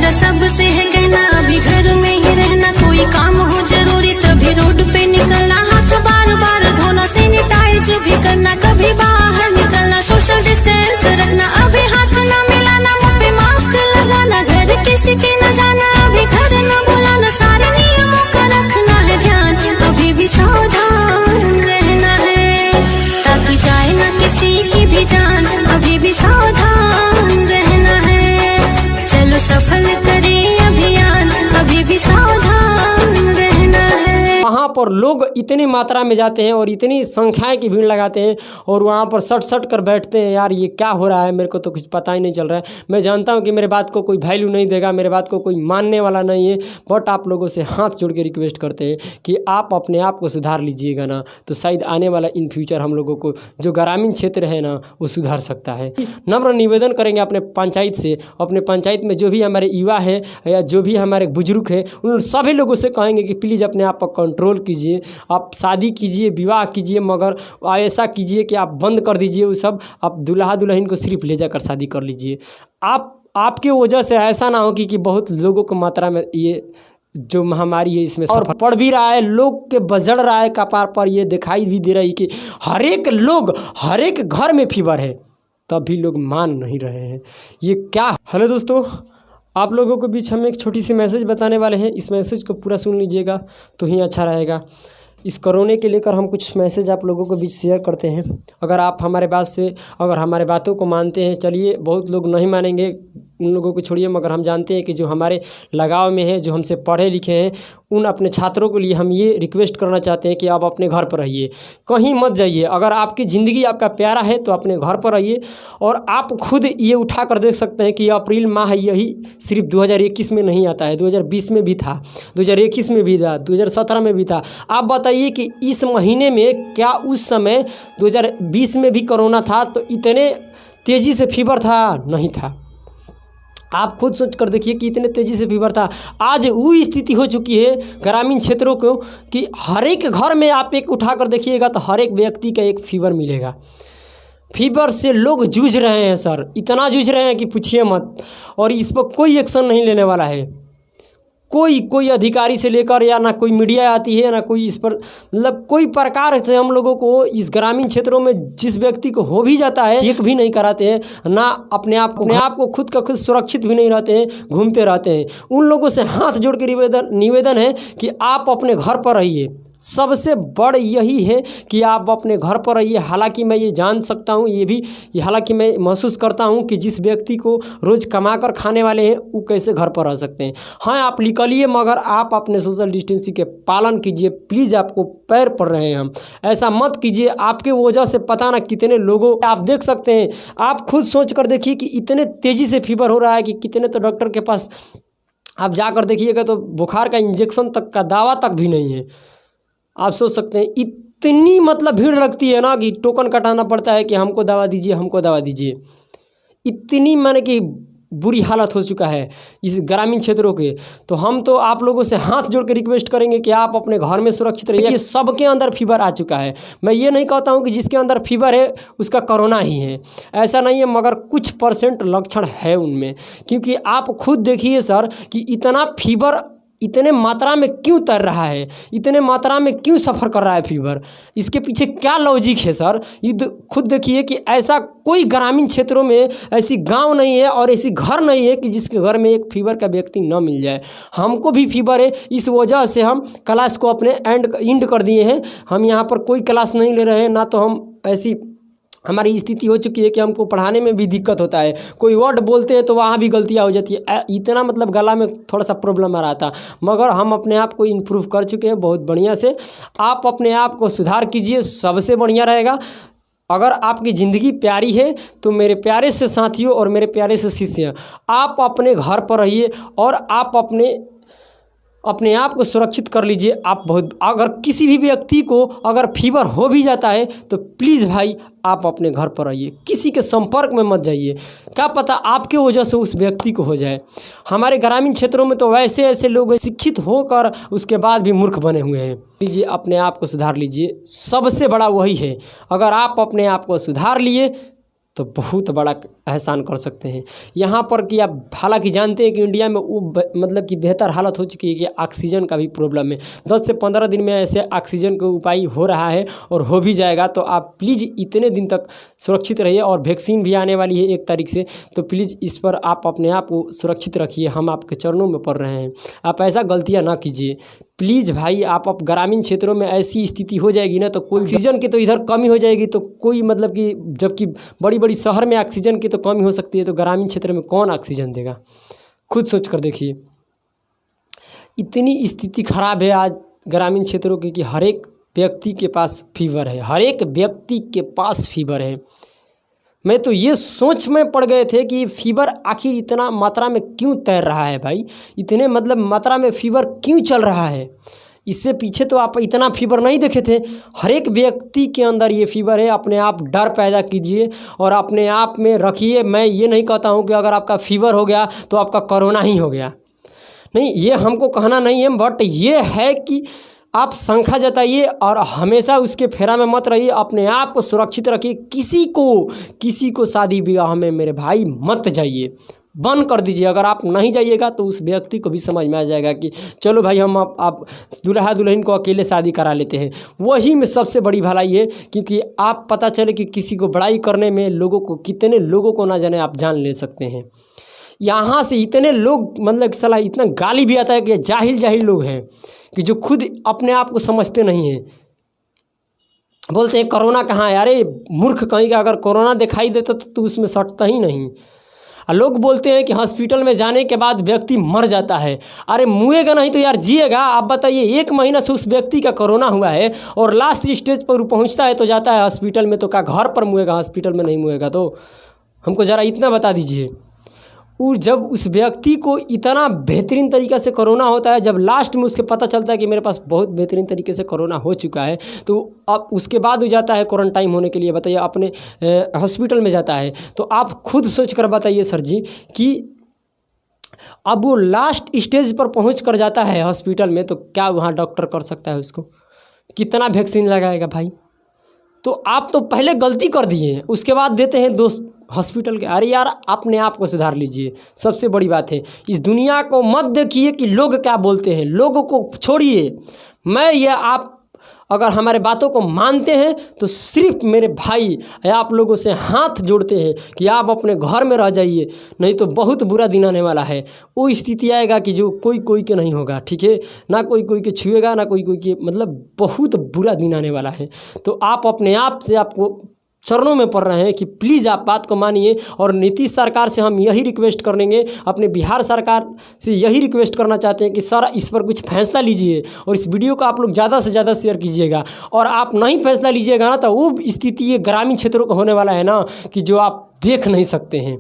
मेरा सबसे है कहना, अभी घर में ही रहना, कोई काम हो जरूरी तभी रोड पे निकलना, हाथ बार बार धोना, सैनिटाइज भी करना, कभी बाहर निकलना, सोशल डिस्टेंस रखना, अभी हाथ न मिलाना, मुंह पे मास्क लगाना, घर किसी के न जाना, अभी घर न बुलाना, सारे नियमों का रखना है ध्यान, अभी भी सावधान रहना है ताकि जाए न किसी की भी जान, अभी भी सावधान रहना है, चलो सफल करें अभियान, अभी भी सावधान रहना है। वहाँ पर लोग इतनी मात्रा में जाते हैं और इतनी संख्याएं की भीड़ लगाते हैं और वहाँ पर सट कर बैठते हैं। यार ये क्या हो रहा है, मेरे को तो कुछ पता ही नहीं चल रहा है। मैं जानता हूँ कि मेरे बात को कोई वैल्यू नहीं देगा, मेरे बात को कोई मानने वाला नहीं है, बट आप लोगों से हाथ जोड़ के रिक्वेस्ट करते हैं कि आप अपने आप को सुधार लीजिएगा ना, तो शायद आने वाला इन फ्यूचर हम लोगों को जो ग्रामीण क्षेत्र है ना वो सुधार सकता है। नम्र निवेदन करेंगे अपने पंचायत से, अपने पंचायत में जो भी हमारे युवा है या जो भी हमारे बुजुर्ग है उन सभी लोगों से कहेंगे कि प्लीज़ अपने आप पर कंट्रोल कीजिए। आप शादी कीजिए, विवाह कीजिए, मगर ऐसा कीजिए कि आप बंद कर दीजिए वो सब, आप दूल्हा दुल्हन को सिर्फ ले जाकर शादी कर लीजिए। आपके वजह से ऐसा ना हो कि बहुत लोगों को मात्रा में ये जो महामारी है इसमें और पड़ भी रहा है, लोग के बजड़ रहा है कपार पर, ये दिखाई भी दे रही कि हर एक घर में फीवर है, तब भी लोग मान नहीं रहे हैं। ये क्या। हेलो दोस्तों, आप लोगों के बीच हम एक छोटी सी मैसेज बताने वाले हैं। इस मैसेज को पूरा सुन लीजिएगा तो ही अच्छा रहेगा। इस कोरोना के लेकर हम कुछ मैसेज आप लोगों के बीच शेयर करते हैं। अगर आप हमारे हमारे बातों को मानते हैं, चलिए, बहुत लोग नहीं मानेंगे, उन लोगों को छोड़िए, मगर हम जानते हैं कि जो हमारे लगाव में है, जो हमसे पढ़े लिखे हैं, उन अपने छात्रों के लिए हम ये रिक्वेस्ट करना चाहते हैं कि आप अपने घर पर रहिए, कहीं मत जाइए। अगर आपकी ज़िंदगी आपका प्यारा है तो अपने घर पर रहिए। और आप खुद ये उठा कर देख सकते हैं कि अप्रैल माह यही सिर्फ 2021 में नहीं आता है, 2020 में भी था, 2021 में भी था, 2017 में भी था। आप बताइए कि इस महीने में क्या उस समय 2020 में भी कोरोना था तो इतने तेज़ी से फीवर था? नहीं था। आप खुद सोच कर देखिए कि इतने तेज़ी से फीवर था। आज वो स्थिति हो चुकी है ग्रामीण क्षेत्रों को कि हर एक घर में आप एक उठा कर देखिएगा तो हर एक व्यक्ति का एक फीवर मिलेगा। फीवर से लोग जूझ रहे हैं सर, इतना जूझ रहे हैं कि पूछिए मत। और इस पर कोई एक्शन नहीं लेने वाला है, कोई अधिकारी से लेकर, या ना कोई मीडिया आती है, ना कोई इस पर, मतलब कोई प्रकार से हम लोगों को इस ग्रामीण क्षेत्रों में जिस व्यक्ति को हो भी जाता है चेक भी नहीं कराते हैं, ना अपने आप को खुद का खुद सुरक्षित भी नहीं रहते हैं, घूमते रहते हैं। उन लोगों से हाथ जोड़ के निवेदन है कि आप अपने घर पर रहिए। सबसे बड़ यही है कि आप अपने घर पर रहिए। हालांकि मैं ये जान सकता हूँ, हालांकि मैं महसूस करता हूँ कि जिस व्यक्ति को रोज़ कमा कर खाने वाले हैं वो कैसे घर पर रह सकते हैं। हाँ, आप निकलिए, मगर आप अपने सोशल डिस्टेंसिंग के पालन कीजिए प्लीज़। आपको पैर पड़ रहे हैं हम, ऐसा मत कीजिए। आपके वजह से पता ना कितने लोगों, आप देख सकते हैं, आप खुद सोच कर देखिए कि इतने तेज़ी से फीवर हो रहा है कि कितने तो डॉक्टर के पास आप जाकर देखिएगा तो बुखार का इंजेक्शन तक का दावा तक भी नहीं है। आप सोच सकते हैं इतनी मतलब भीड़ लगती है ना कि टोकन कटाना पड़ता है कि हमको दवा दीजिए, हमको दवा दीजिए। इतनी माने कि बुरी हालत हो चुका है इस ग्रामीण क्षेत्रों के। तो हम तो आप लोगों से हाथ जोड़ के रिक्वेस्ट करेंगे कि आप अपने घर में सुरक्षित रहिए। सबके अंदर फीवर आ चुका है। मैं ये नहीं कहता हूँ कि जिसके अंदर फीवर है उसका कोरोना ही है, ऐसा नहीं है, मगर कुछ % लक्षण है उनमें। क्योंकि आप खुद देखिए सर कि इतना फीवर इतने मात्रा में क्यों तर रहा है, इतने मात्रा में क्यों सफ़र कर रहा है फीवर, इसके पीछे क्या लॉजिक है सर? ये खुद देखिए कि ऐसा कोई ग्रामीण क्षेत्रों में ऐसी गांव नहीं है और ऐसी घर नहीं है कि जिसके घर में एक फीवर का व्यक्ति न मिल जाए। हमको भी फीवर है, इस वजह से हम क्लास को अपने एंड कर दिए हैं। हम यहाँ पर कोई क्लास नहीं ले रहे हैं, ना तो हम ऐसी हमारी स्थिति हो चुकी है कि हमको पढ़ाने में भी दिक्कत होता है। कोई वर्ड बोलते हैं तो वहाँ भी गलतियाँ हो जाती है। इतना मतलब गला में थोड़ा सा प्रॉब्लम आ रहा था, मगर हम अपने आप को इम्प्रूव कर चुके हैं बहुत बढ़िया से। आप अपने आप को सुधार कीजिए, सबसे बढ़िया रहेगा। अगर आपकी ज़िंदगी प्यारी है तो मेरे प्यारे से साथियों और मेरे प्यारे से शिष्य, आप अपने घर पर रहिए और आप अपने आप को सुरक्षित कर लीजिए। आप अगर किसी भी व्यक्ति को अगर फीवर हो भी जाता है तो प्लीज़ भाई आप अपने घर पर रहिए, किसी के संपर्क में मत जाइए। क्या पता आपके वजह से उस व्यक्ति को हो जाए। हमारे ग्रामीण क्षेत्रों में तो ऐसे लोग शिक्षित होकर उसके बाद भी मूर्ख बने हुए हैं। लीजिए, अपने आप को सुधार लीजिए, सबसे बड़ा वही है। अगर आप अपने आप को सुधार लिए तो बहुत बड़ा एहसान कर सकते हैं। यहाँ पर कि आप हालांकि जानते हैं कि इंडिया में वो मतलब कि बेहतर हालत हो चुकी है कि ऑक्सीजन का भी प्रॉब्लम है। 10 से 15 दिन में ऐसे ऑक्सीजन का उपाय हो रहा है और हो भी जाएगा। तो आप प्लीज़ इतने दिन तक सुरक्षित रहिए और वैक्सीन भी आने वाली है 1 तारीख से, तो प्लीज़ इस पर आप अपने आप को सुरक्षित रखिए। हम आपके चरणों में पड़ रहे हैं, आप ऐसा गलतियाँ ना कीजिए प्लीज़ भाई। आप अब ग्रामीण क्षेत्रों में ऐसी स्थिति हो जाएगी ना, तो कोई ऑक्सीजन की तो इधर कमी हो जाएगी, तो कोई मतलब कि जबकि बड़ी बड़ी शहर में ऑक्सीजन की तो कमी हो सकती है, तो ग्रामीण क्षेत्र में कौन ऑक्सीजन देगा? खुद सोच कर देखिए। इतनी स्थिति खराब है आज ग्रामीण क्षेत्रों की कि हर एक व्यक्ति के पास फीवर है, हर एक व्यक्ति के पास फीवर है। मैं तो ये सोच में पड़ गए थे कि फीवर आखिर इतना मात्रा में क्यों तैर रहा है भाई, इतने मतलब मात्रा में फीवर क्यों चल रहा है। इससे पीछे तो आप इतना फीवर नहीं देखे थे। हर एक व्यक्ति के अंदर ये फीवर है। अपने आप डर पैदा कीजिए और अपने आप में रखिए। मैं ये नहीं कहता हूँ कि अगर आपका फीवर हो गया तो आपका कोरोना ही हो गया, नहीं, ये हमको कहना नहीं है, बट ये है कि आप शंका जताइए और हमेशा उसके फेरा में मत रहिए। अपने आप को सुरक्षित रखिए। किसी को शादी विवाह में मेरे भाई मत जाइए, बंद कर दीजिए। अगर आप नहीं जाइएगा तो उस व्यक्ति को भी समझ में आ जाएगा कि चलो भाई हम आप दूल्हा दुल्हन को अकेले शादी करा लेते हैं। वही में सबसे बड़ी भलाई है, क्योंकि आप पता चले कि किसी को बड़ाई करने में लोगों को कितने लोगों को ना जाने आप जान ले सकते हैं। यहाँ से इतने लोग मतलब सलाह इतना गाली भी आता है कि जाहिल लोग हैं कि जो खुद अपने आप को समझते नहीं हैं। बोलते हैं कोरोना कहाँ है। अरे मूर्ख कहीं का, अगर कोरोना दिखाई देता तो तू उसमें सटता ही नहीं। और लोग बोलते हैं कि हॉस्पिटल में जाने के बाद व्यक्ति मर जाता है। अरे मुएगा नहीं तो यार जिएगा। आप बताइए, 1 महीना से उस व्यक्ति का कोरोना हुआ है और लास्ट स्टेज पर पहुंचता है तो जाता है हॉस्पिटल में, तो क्या घर पर मुएगा, हॉस्पिटल में नहीं मुएगा? तो हमको ज़रा इतना बता दीजिए। और जब उस व्यक्ति को इतना बेहतरीन तरीक़े से कोरोना होता है, जब लास्ट में उसके पता चलता है कि मेरे पास बहुत बेहतरीन तरीके से कोरोना हो चुका है, तो अब उसके बाद हो जाता है क्वारंटाइन होने के लिए, बताइए, अपने हॉस्पिटल में जाता है। तो आप खुद सोच कर बताइए सर जी कि अब वो लास्ट स्टेज पर पहुंच कर जाता है हॉस्पिटल में, तो क्या वहाँ डॉक्टर कर सकता है उसको? कितना वैक्सीन लगाएगा भाई? तो आप तो पहले गलती कर दिए हैं, उसके बाद देते हैं दोस्त हॉस्पिटल के। अरे यार, अपने आप को सुधार लीजिए, सबसे बड़ी बात है। इस दुनिया को मत देखिए कि लोग क्या बोलते हैं, लोगों को छोड़िए। मैं या आप अगर हमारे बातों को मानते हैं तो सिर्फ मेरे भाई आप लोगों से हाथ जोड़ते हैं कि आप अपने घर में रह जाइए, नहीं तो बहुत बुरा दिन आने वाला है। वो स्थिति आएगा कि जो कोई के नहीं होगा, ठीक है ना, कोई के छुएगा ना कोई के, मतलब बहुत बुरा दिन आने वाला है। तो आप अपने आप से आपको चरणों में पड़ रहे हैं कि प्लीज़ आप बात को मानिए। और नीतीश सरकार से हम यही रिक्वेस्ट करेंगे, अपने बिहार सरकार से यही रिक्वेस्ट करना चाहते हैं कि सर इस पर कुछ फैसला लीजिए और इस वीडियो को आप लोग ज़्यादा से ज़्यादा शेयर कीजिएगा। और आप नहीं फैसला लीजिएगा ना, तो वो स्थिति ये ग्रामीण क्षेत्रों का होने वाला है ना, कि जो आप देख नहीं सकते हैं,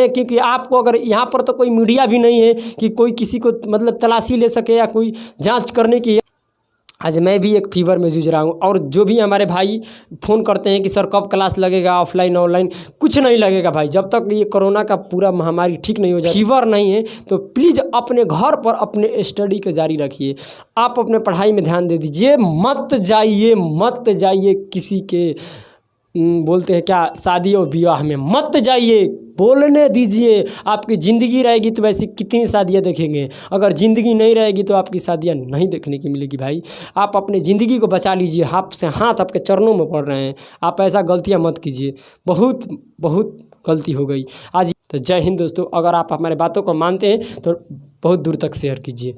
क्योंकि आपको अगर यहाँ पर तो कोई मीडिया भी नहीं है कि कोई किसी को मतलब तलाशी ले सके या कोई जांच करने की। आज मैं भी एक फीवर में जूझ रहा हूँ, और जो भी हमारे भाई फ़ोन करते हैं कि सर कब क्लास लगेगा, ऑफलाइन ऑनलाइन, कुछ नहीं लगेगा भाई जब तक ये कोरोना का पूरा महामारी ठीक नहीं हो जाए। फीवर नहीं है तो प्लीज़ अपने घर पर अपने स्टडी को जारी रखिए। आप अपने पढ़ाई में ध्यान दे दीजिए। मत जाइए किसी के बोलते हैं क्या, शादी और विवाह में मत जाइए, बोलने दीजिए। आपकी ज़िंदगी रहेगी तो वैसी कितनी शादियां देखेंगे, अगर ज़िंदगी नहीं रहेगी तो आपकी शादियां नहीं देखने की मिलेगी भाई। आप अपने ज़िंदगी को बचा लीजिए, हाथ से हाथ आपके चरणों में पड़ रहे हैं। आप ऐसा गलतियां मत कीजिए, बहुत गलती हो गई आज। तो जय हिंद दोस्तों। अगर आप हमारे बातों को मानते हैं तो बहुत दूर तक शेयर कीजिए।